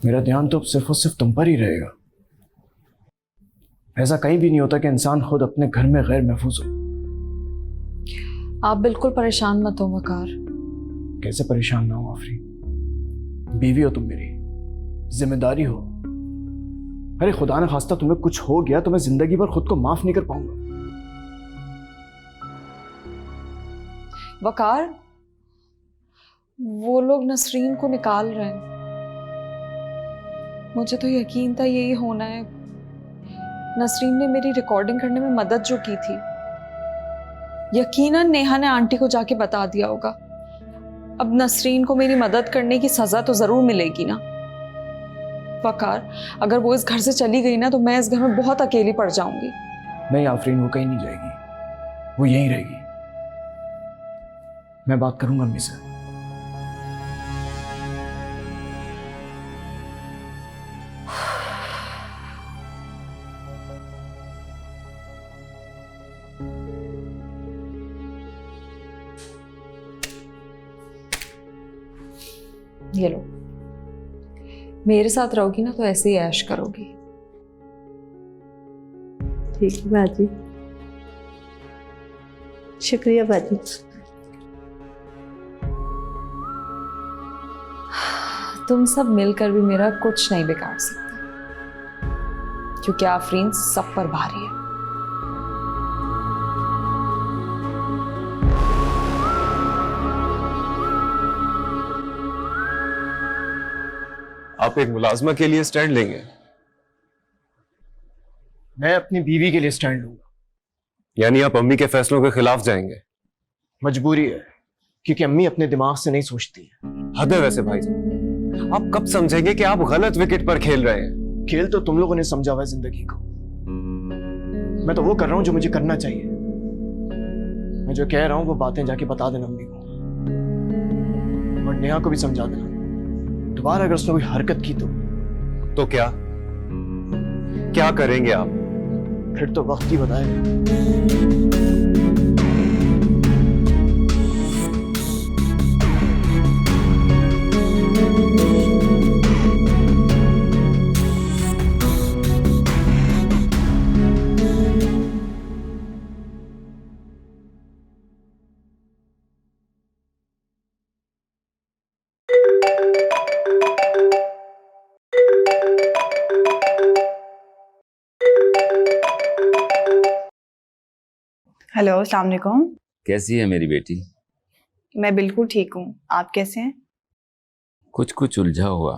मेरा ध्यान तो अब सिर्फ और सिर्फ तुम पर ही रहेगा। ऐसा कहीं भी नहीं होता कि इंसान खुद अपने घर में गैर महफूज हो। आप बिल्कुल परेशान मत हो वकार। कैसे परेशान ना हो आफरीन? बीवी हो तुम मेरी, जिम्मेदारी हो। अरे खुदा न खास्ता तुम्हें कुछ हो गया तो मैं जिंदगी भर खुद को माफ नहीं कर पाऊंगा। वकार, वो लोग नसरीन को निकाल रहे हैं। मुझे तो यकीन था यही होना है। नसरीन ने मेरी रिकॉर्डिंग करने में मदद जो की थी, यकीनन नेहा ने आंटी को जाके बता दिया होगा। अब नसरीन को मेरी मदद करने की सजा तो जरूर मिलेगी ना। वकार, अगर वो इस घर से चली गई ना तो मैं इस घर में बहुत अकेली पड़ जाऊंगी। नहीं आफरीन, वो कहीं नहीं जाएगी, वो यहीं रहेगी। मैं बात करूंगा अम्मी से। ये लो, मेरे साथ रहोगी ना तो ऐसे ही ऐश करोगी। ठीक है बाजी, शुक्रिया बाजी। तुम सब मिलकर भी मेरा कुछ नहीं बिगाड़ सकते, क्योंकि आफरीन सब पर भारी है। आप एक मुलाजमा के लिए स्टैंड लेंगे? मैं अपनी बीवी के लिए स्टैंड लूंगा। यानी आप अम्मी के फैसलों के खिलाफ जाएंगे? मजबूरी है, क्योंकि अम्मी अपने दिमाग से नहीं सोचती है। हद है वैसे भाईजान, आप कब समझेंगे कि आप गलत विकेट पर खेल रहे हैं? खेल तो तुम लोगों ने समझा हुआ है जिंदगी को। मैं तो वो कर रहा हूं जो मुझे करना चाहिए। मैं जो कह रहा हूं वो बातें जाके बता देना अम्मी को, और नेहा को भी समझा देना। दोबारा अगर उसने कोई हरकत की तो क्या करेंगे आप? फिर तो वक्त ही बताएगा। हेलो, अस्सलाम वालेकुम। कैसी है मेरी बेटी? मैं बिल्कुल ठीक हूँ, आप कैसे हैं? कुछ कुछ उलझा हुआ,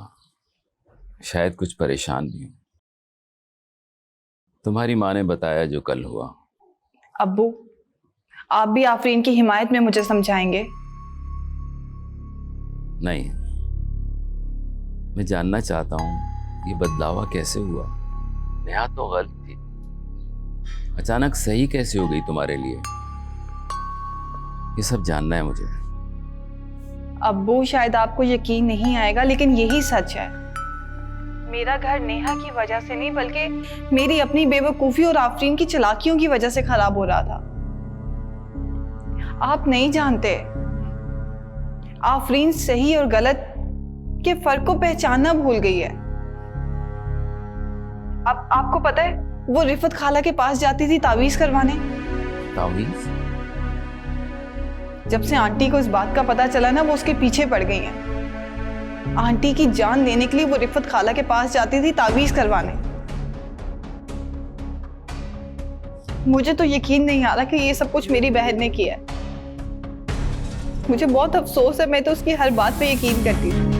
शायद कुछ परेशान भी हूँ। तुम्हारी माँ ने बताया जो कल हुआ। अब्बू, आप भी आफरीन की हिमायत में मुझे समझाएंगे? नहीं, मैं जानना चाहता हूँ ये बदलावा कैसे हुआ। नेहा तो गलत थी, अचानक सही कैसे हो गई तुम्हारे लिए? ये सब जानना है मुझे। अब्बू, शायद आपको यकीन नहीं आएगा लेकिन यही सच है। मेरा घर नेहा की वजह से नहीं बल्कि मेरी अपनी बेवकूफ़ी और आफरीन की चालाकियों की वजह से खराब हो रहा था। आप नहीं जानते, आफरीन सही और गलत के फर्क को पहचानना भूल गई है। अब आपको पता है, वो रिफत खाला के पास जाती थी तावीज करवाने। तावीज? जब से आंटी को इस बात का पता चला ना, वो उसके पीछे पड़ गई हैं। आंटी की जान लेने के लिए वो रिफत खाला के पास जाती थी तावीज करवाने। मुझे तो यकीन नहीं आ रहा कि ये सब कुछ मेरी बहन ने किया है। मुझे बहुत अफसोस है, मैं तो उसकी हर बात पे यकीन करती थी।